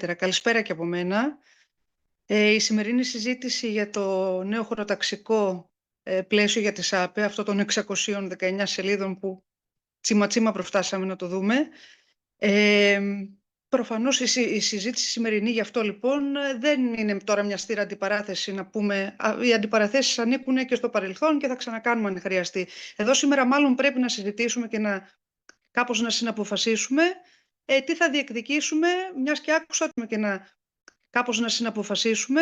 καλύτερα. Καλησπέρα και από μένα. Η σημερινή συζήτηση για το νέο χωροταξικό πλαίσιο για τις ΑΠΕ, αυτό των 619 σελίδων που τσίμα-τσίμα προφτάσαμε να το δούμε. Προφανώς η συζήτηση σημερινή γι' αυτό λοιπόν δεν είναι τώρα μια στήρα αντιπαράθεση να πούμε. Οι αντιπαραθέσεις ανήκουν και στο παρελθόν και θα ξανακάνουμε αν χρειαστεί. Εδώ σήμερα μάλλον πρέπει να συζητήσουμε και κάπως να συναποφασίσουμε τι θα διεκδικήσουμε, μιας και άκουσα κάπως να συναποφασίσουμε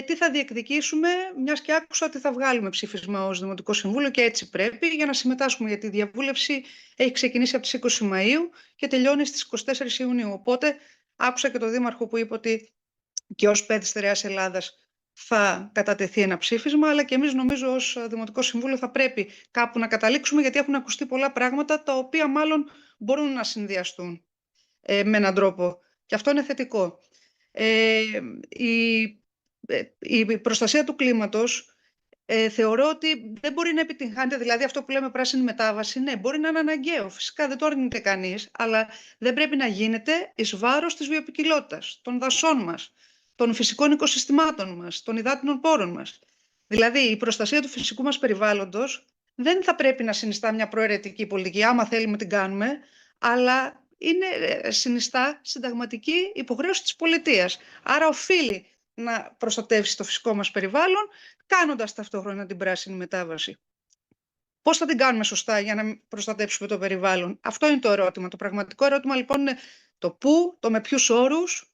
τι θα διεκδικήσουμε, μιας και άκουσα ότι θα βγάλουμε ψήφισμα ως Δημοτικό Συμβούλιο και έτσι πρέπει για να συμμετάσχουμε, γιατί η διαβούλευση έχει ξεκινήσει από τις 20 Μαΐου και τελειώνει στις 24 Ιουνίου. Οπότε άκουσα και τον Δήμαρχο που είπε ότι και ως ΠΕΔ Στερεάς Ελλάδας θα κατατεθεί ένα ψήφισμα, αλλά και εμείς νομίζω ως Δημοτικό Συμβούλιο θα πρέπει κάπου να καταλήξουμε, γιατί έχουν ακουστεί πολλά πράγματα τα οποία μάλλον μπορούν να συνδυαστούν με έναν τρόπο. Και αυτό είναι θετικό. Η προστασία του κλίματος θεωρώ ότι δεν μπορεί να επιτυγχάνεται, δηλαδή αυτό που λέμε πράσινη μετάβαση, ναι, μπορεί να είναι αναγκαίο, φυσικά δεν το αρνείται κανείς, αλλά δεν πρέπει να γίνεται εις βάρος της βιοποικιλότητας, των δασών μας, των φυσικών οικοσυστημάτων μας, των υδάτινων πόρων μας. Δηλαδή η προστασία του φυσικού μας περιβάλλοντος δεν θα πρέπει να συνιστά μια προαιρετική πολιτική, άμα θέλουμε την κάνουμε, αλλά συνιστά συνταγματική υποχρέωση της πολιτείας. Άρα οφείλει να προστατεύσει το φυσικό μας περιβάλλον, κάνοντας ταυτόχρονα την πράσινη μετάβαση. Πώς θα την κάνουμε σωστά για να προστατεύσουμε το περιβάλλον? Αυτό είναι το ερώτημα. Το πραγματικό ερώτημα λοιπόν είναι το πού, το με ποιους όρους,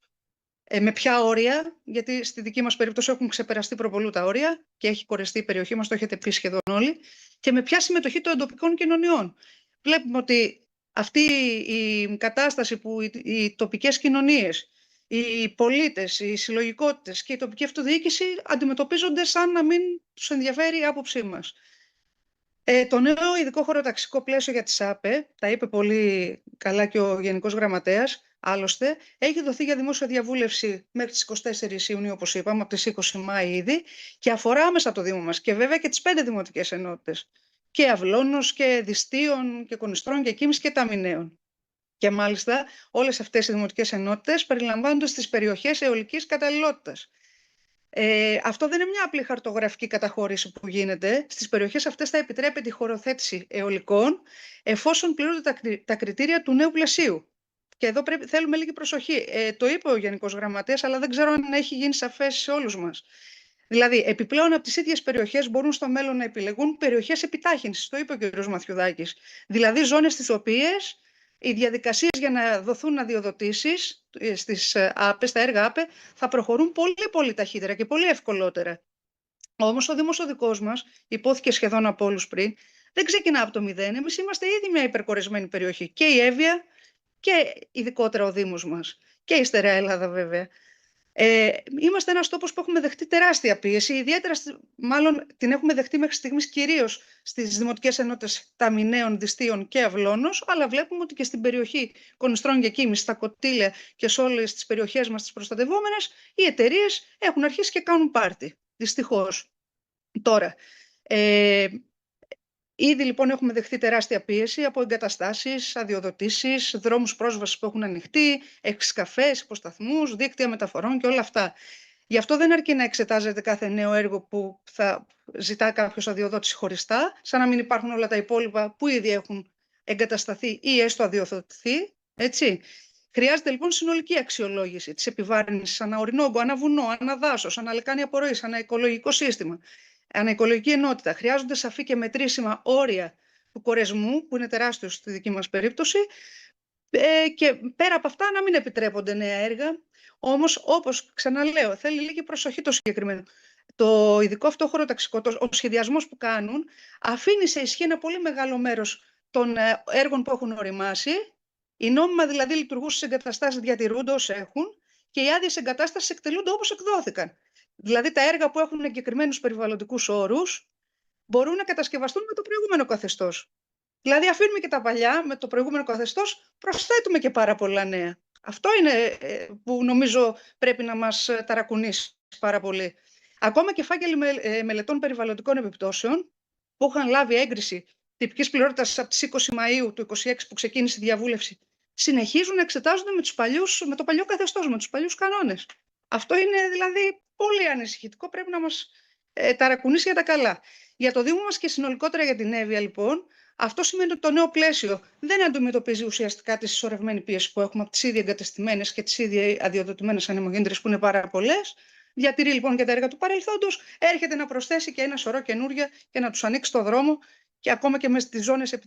με ποια όρια, γιατί στη δική μας περίπτωση έχουν ξεπεραστεί προπολού τα όρια και έχει κορεστεί η περιοχή μας, το έχετε πει σχεδόν όλοι, και με ποια συμμετοχή των εντοπικών κοινωνιών. Βλέπουμε ότι αυτή η κατάσταση που οι τοπικές κοινωνίες, οι πολίτες, οι συλλογικότητες και η τοπική αυτοδιοίκηση αντιμετωπίζονται σαν να μην τους ενδιαφέρει η άποψή μας. Το νέο ειδικό χωροταξικό πλαίσιο για τις ΑΠΕ, τα είπε πολύ καλά και ο Γενικός Γραμματέας, άλλωστε, έχει δοθεί για δημόσια διαβούλευση μέχρι τις 24 Ιουνίου, όπως είπαμε, από τις 20 Μάη ήδη, και αφορά άμεσα το Δήμο μας και βέβαια και τις 5 δημοτικές ενότητες. Και Αυλώνος και Δυστίων και Κονιστρών και Κίμης και Ταμιναίων. Και μάλιστα όλες αυτές οι δημοτικές ενότητες περιλαμβάνονται στις περιοχές αιωλικής καταλληλότητας. Αυτό δεν είναι μια απλή χαρτογραφική καταχώρηση που γίνεται. Στις περιοχές αυτές θα επιτρέπεται η χωροθέτηση αιωλικών εφόσον πληρούνται τα κριτήρια του νέου πλαισίου. Και εδώ θέλουμε λίγη προσοχή. Το είπε ο Γενικός Γραμματέας, αλλά δεν ξέρω αν έχει γίνει σαφές σε όλους μας. Δηλαδή, επιπλέον από τις ίδιες περιοχές μπορούν στο μέλλον να επιλεγούν περιοχές επιτάχυνσης, το είπε ο κ. Μαθιουδάκης. Δηλαδή, ζώνες στις οποίες οι διαδικασίες για να δοθούν αδειοδοτήσεις στις ΑΠΕ, στα έργα ΑΠΕ, θα προχωρούν πολύ πολύ ταχύτερα και πολύ ευκολότερα. Όμως ο Δήμος ο δικός μας, υπόθηκε σχεδόν από όλους πριν, δεν ξεκινά από το μηδέν. Εμείς είμαστε ήδη μια υπερκορεσμένη περιοχή. Και η Εύβοια και ειδικότερα ο Δήμος μας. Και η Στερεά Ελλάδα βέβαια. Είμαστε ένας τόπος που έχουμε δεχτεί τεράστια πίεση, ιδιαίτερα μάλλον την έχουμε δεχτεί μέχρι στιγμής κυρίως στις δημοτικές ενότητες Ταμιναίων, Δυστίων και Αυλώνος, αλλά βλέπουμε ότι και στην περιοχή Κονιστρών και Κίμης, στα Κωτήλια και σε όλες τις περιοχές μας τις προστατευόμενες, οι εταιρείες έχουν αρχίσει και κάνουν πάρτι, δυστυχώς. Τώρα, ήδη λοιπόν έχουμε δεχθεί τεράστια πίεση από εγκαταστάσεις, αδειοδοτήσεις, δρόμους πρόσβασης που έχουν ανοιχτεί, εξκαφές, υποσταθμούς, δίκτυα μεταφορών και όλα αυτά. Γι' αυτό δεν αρκεί να εξετάζεται κάθε νέο έργο που θα ζητά κάποιος αδειοδότηση χωριστά, σαν να μην υπάρχουν όλα τα υπόλοιπα που ήδη έχουν εγκατασταθεί ή έστω αδειοδοτηθεί. Έτσι. Χρειάζεται λοιπόν συνολική αξιολόγηση της επιβάρυνσης ανά ορεινόγκο, ανά βουνό, ανά δάσος, ανά λεκάνη απορροής, ανά οικολογικό σύστημα. Αναοικολογική ενότητα. Χρειάζονται σαφή και μετρήσιμα όρια του κορεσμού, που είναι τεράστιο στη δική μας περίπτωση, και πέρα από αυτά να μην επιτρέπονται νέα έργα. Όμως, όπως ξαναλέω, θέλει λίγη προσοχή το συγκεκριμένο. Το ειδικό αυτό χωροταξικό, ο σχεδιασμός που κάνουν, αφήνει σε ισχύ ένα πολύ μεγάλο μέρος των έργων που έχουν οριμάσει. Οι νόμιμα δηλαδή λειτουργούσες εγκαταστάσεις διατηρούνται ως έχουν και οι άδειες εγκατάστασης εκτελούνται όπως εκδόθηκαν. Δηλαδή τα έργα που έχουν εγκεκριμένους περιβαλλοντικούς όρους μπορούν να κατασκευαστούν με το προηγούμενο καθεστώς. Δηλαδή αφήνουμε και τα παλιά με το προηγούμενο καθεστώς, προσθέτουμε και πάρα πολλά νέα. Αυτό είναι που νομίζω πρέπει να μας ταρακουνήσει πάρα πολύ. Ακόμα και φάκελοι μελετών περιβαλλοντικών επιπτώσεων που είχαν λάβει έγκριση τυπικής πληρότητας από τις 20 Μαΐου του 2026 που ξεκίνησε η διαβούλευση συνεχίζουν να εξετάζονται με το παλιό καθεστώς, με τους παλιούς κανόνες. Αυτό είναι δηλαδή πολύ ανησυχητικό, πρέπει να μας ταρακουνήσει για τα καλά. Για το Δήμο μας και συνολικότερα για την Εύβοια, λοιπόν, αυτό σημαίνει ότι το νέο πλαίσιο δεν αντιμετωπίζει ουσιαστικά τη συσσωρευμένη πίεση που έχουμε από τις ήδη εγκατεστημένες και τις ήδη αδειοδοτημένες ανεμογέννητρες, που είναι πάρα πολλές. Διατηρεί λοιπόν και τα έργα του παρελθόντος, έρχεται να προσθέσει και ένα σωρό καινούργια και να τους ανοίξει το δρόμο, και ακόμα και μέσα στις ζώνες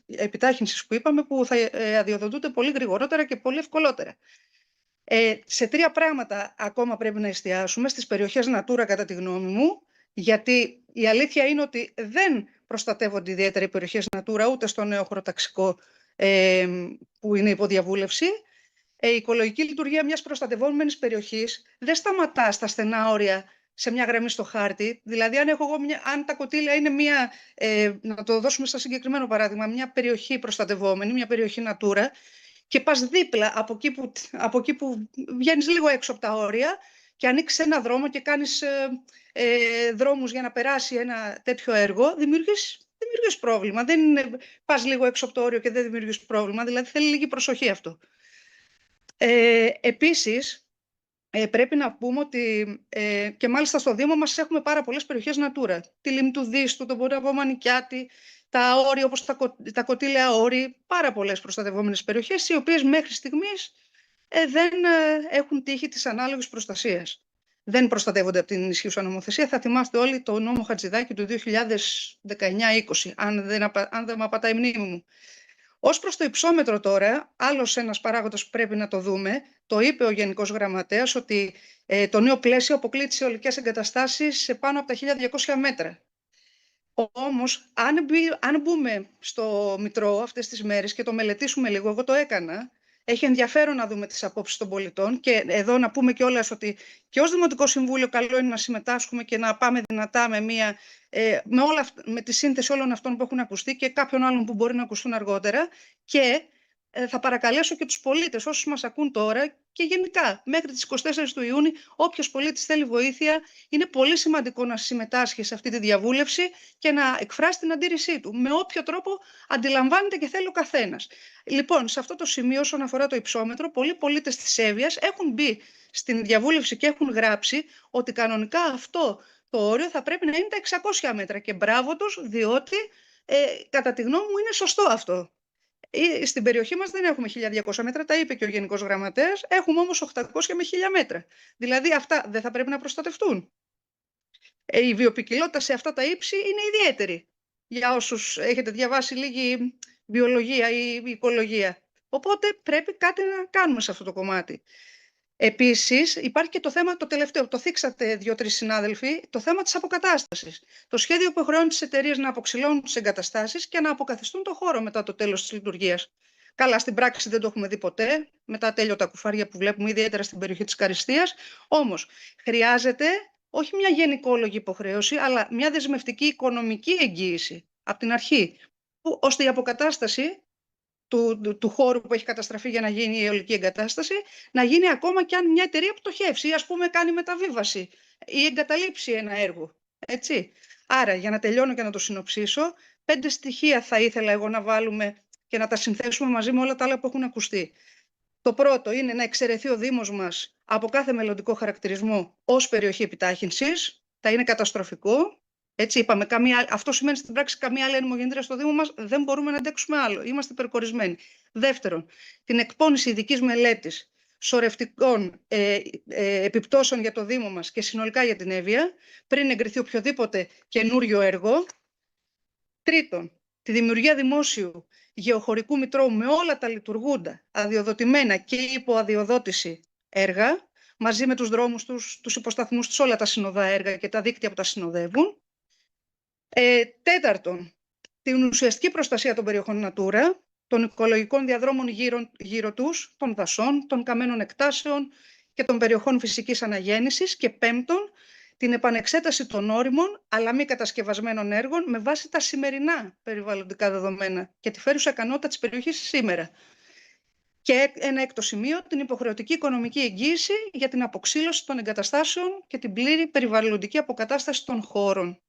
επιτάχυνσης που είπαμε, που θα αδειοδοτούνται πολύ γρηγορότερα και πολύ ευκολότερα. Σε 3 πράγματα ακόμα πρέπει να εστιάσουμε στις περιοχές Natura, κατά τη γνώμη μου, γιατί η αλήθεια είναι ότι δεν προστατεύονται ιδιαίτερα οι περιοχές Natura ούτε στο νέο χωροταξικό που είναι υποδιαβούλευση. Η οικολογική λειτουργία μιας προστατευόμενης περιοχής δεν σταματά στα στενά όρια σε μια γραμμή στο χάρτη. Δηλαδή, αν τα κοτήλια είναι να το δώσουμε στο συγκεκριμένο παράδειγμα, μια περιοχή προστατευόμενη, μια περιοχή Natura, και πας δίπλα από εκεί που βγαίνεις λίγο έξω από τα όρια και ανοίξεις ένα δρόμο και κάνεις δρόμους για να περάσει ένα τέτοιο έργο, δημιουργείς πρόβλημα. Δεν είναι πας λίγο έξω από το όριο και δεν δημιουργείς πρόβλημα, δηλαδή θέλει λίγη προσοχή αυτό. Επίσης, πρέπει να πούμε ότι και μάλιστα στο Δήμο μας έχουμε πάρα πολλές περιοχές Natura. Τη λίμνη του Δίστου, τον Πορεύο Μανικιάτη, τα όρη όπως τα κοτήλαια όρη, πάρα πολλές προστατευόμενες περιοχές, οι οποίες μέχρι στιγμής δεν έχουν τύχει της ανάλογης προστασίας. Δεν προστατεύονται από την ισχύουσα νομοθεσία. Θα θυμάστε όλοι το νόμο Χατζηδάκη του 2019-20, αν δεν με απατάει η μνήμη μου. Ως προς το υψόμετρο τώρα, άλλος ένας παράγοντας που πρέπει να το δούμε, το είπε ο Γενικός Γραμματέας, ότι το νέο πλαίσιο αποκλεί τις αιωλικές εγκαταστάσεις σε πάνω από τα 1.200 μέτρα. Όμως, αν μπούμε στο Μητρό αυτές τις μέρες και το μελετήσουμε λίγο, εγώ το έκανα, έχει ενδιαφέρον να δούμε τις απόψεις των πολιτών, και εδώ να πούμε κιόλας ότι και ως Δημοτικό Συμβούλιο καλό είναι να συμμετάσχουμε και να πάμε δυνατά με τη σύνθεση όλων αυτών που έχουν ακουστεί και κάποιων άλλων που μπορεί να ακουστούν αργότερα, και θα παρακαλέσω και τους πολίτες, όσους μας ακούν τώρα και γενικά μέχρι τις 24 του Ιούνιου, όποιος πολίτης θέλει βοήθεια, είναι πολύ σημαντικό να συμμετάσχει σε αυτή τη διαβούλευση και να εκφράσει την αντίρρησή του, με όποιο τρόπο αντιλαμβάνεται και θέλει ο καθένας. Λοιπόν, σε αυτό το σημείο, όσον αφορά το υψόμετρο, πολλοί πολίτες της Εύβοιας έχουν μπει στην διαβούλευση και έχουν γράψει ότι κανονικά αυτό το όριο θα πρέπει να είναι τα 600 μέτρα, και μπράβο τους, διότι κατά τη γνώμη μου είναι σωστό αυτό. Στην περιοχή μας δεν έχουμε 1.200 μέτρα, τα είπε και ο Γενικός Γραμματέας, έχουμε όμως 800 με 1.000 μέτρα. Δηλαδή αυτά δεν θα πρέπει να προστατευτούν? Η βιοποικιλότητα σε αυτά τα ύψη είναι ιδιαίτερη, για όσους έχετε διαβάσει λίγη βιολογία ή οικολογία. Οπότε πρέπει κάτι να κάνουμε σε αυτό το κομμάτι. Επίσης, υπάρχει και το θέμα, το τελευταίο, το θίξατε 2-3 συνάδελφοι, το θέμα της αποκατάστασης. Το σχέδιο που χρεώνει τις εταιρείες να αποξηλώνουν τις εγκαταστάσεις και να αποκαθιστούν το χώρο μετά το τέλος της λειτουργίας. Καλά, στην πράξη δεν το έχουμε δει ποτέ, με τα ατέλειωτα κουφάρια που βλέπουμε, ιδιαίτερα στην περιοχή της Καριστίας. Όμως, χρειάζεται όχι μια γενικόλογη υποχρέωση, αλλά μια δεσμευτική οικονομική εγγύηση από την αρχή, ώστε η αποκατάσταση του χώρου που έχει καταστραφεί για να γίνει η αιωλική εγκατάσταση να γίνει ακόμα και αν μια εταιρεία πτωχεύσει ή ας πούμε κάνει μεταβίβαση ή εγκαταλείψει ένα έργο. Έτσι. Άρα, για να τελειώνω και να το συνοψίσω, 5 στοιχεία θα ήθελα εγώ να βάλουμε και να τα συνθέσουμε μαζί με όλα τα άλλα που έχουν ακουστεί. Το πρώτο είναι να εξαιρεθεί ο Δήμος μας από κάθε μελλοντικό χαρακτηρισμό ως περιοχή επιτάχυνσης. Θα είναι καταστροφικό. Έτσι είπαμε, αυτό σημαίνει στην πράξη καμία άλλη ανεμογεννήτρια στο Δήμο μας δεν μπορούμε να αντέξουμε άλλο. Είμαστε υπερκορισμένοι. Δεύτερον, την εκπόνηση ειδικής μελέτης σωρευτικών επιπτώσεων για το Δήμο μας και συνολικά για την Εύβοια, πριν εγκριθεί οποιοδήποτε καινούριο έργο. Τρίτον, τη δημιουργία δημόσιου γεωχωρικού μητρώου με όλα τα λειτουργούντα, αδειοδοτημένα και υποαδειοδότηση έργα, μαζί με τους δρόμους τους υποσταθμούς τους, όλα τα συνοδά έργα και τα δίκτυα που τα συνοδεύουν. Τέταρτον, την ουσιαστική προστασία των περιοχών Natura, των οικολογικών διαδρόμων γύρω τους, των δασών, των καμένων εκτάσεων και των περιοχών φυσικής αναγέννησης. Και πέμπτον, την επανεξέταση των όριμων αλλά μη κατασκευασμένων έργων με βάση τα σημερινά περιβαλλοντικά δεδομένα και τη φέρουσα ικανότητα της περιοχής σήμερα. Και ένα έκτο σημείο, την υποχρεωτική οικονομική εγγύηση για την αποξήλωση των εγκαταστάσεων και την πλήρη περιβαλλοντική αποκατάσταση των χώρων.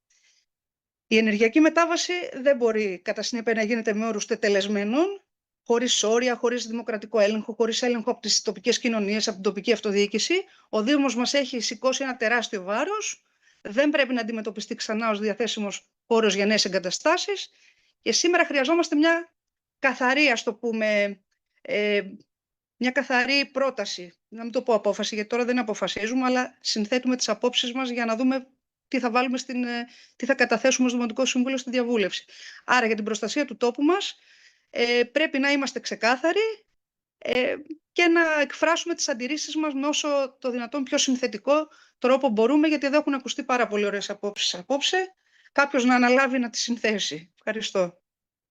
Η ενεργειακή μετάβαση δεν μπορεί κατά συνέπεια να γίνεται με όρους τετελεσμένων, χωρίς όρια, χωρίς δημοκρατικό έλεγχο, χωρίς έλεγχο από τις τοπικές κοινωνίες, από την τοπική αυτοδιοίκηση. Ο Δήμος μας έχει σηκώσει ένα τεράστιο βάρος. Δεν πρέπει να αντιμετωπιστεί ξανά ως διαθέσιμος χώρος για νέες εγκαταστάσεις. Και σήμερα χρειαζόμαστε μια καθαρή, ας το πούμε, μια καθαρή πρόταση. Να μην το πω απόφαση, γιατί τώρα δεν αποφασίζουμε, αλλά συνθέτουμε τις απόψεις μας για να δούμε τι θα βάλουμε τι θα καταθέσουμε ως Δημοτικό Συμβούλιο στη διαβούλευση. Άρα για την προστασία του τόπου μας πρέπει να είμαστε ξεκάθαροι και να εκφράσουμε τις αντιρρήσεις μας με όσο το δυνατόν πιο συνθετικό τρόπο μπορούμε, γιατί εδώ έχουν ακουστεί πάρα πολύ ωραίες απόψεις απόψε. Κάποιος να αναλάβει να τις συνθέσει. Ευχαριστώ.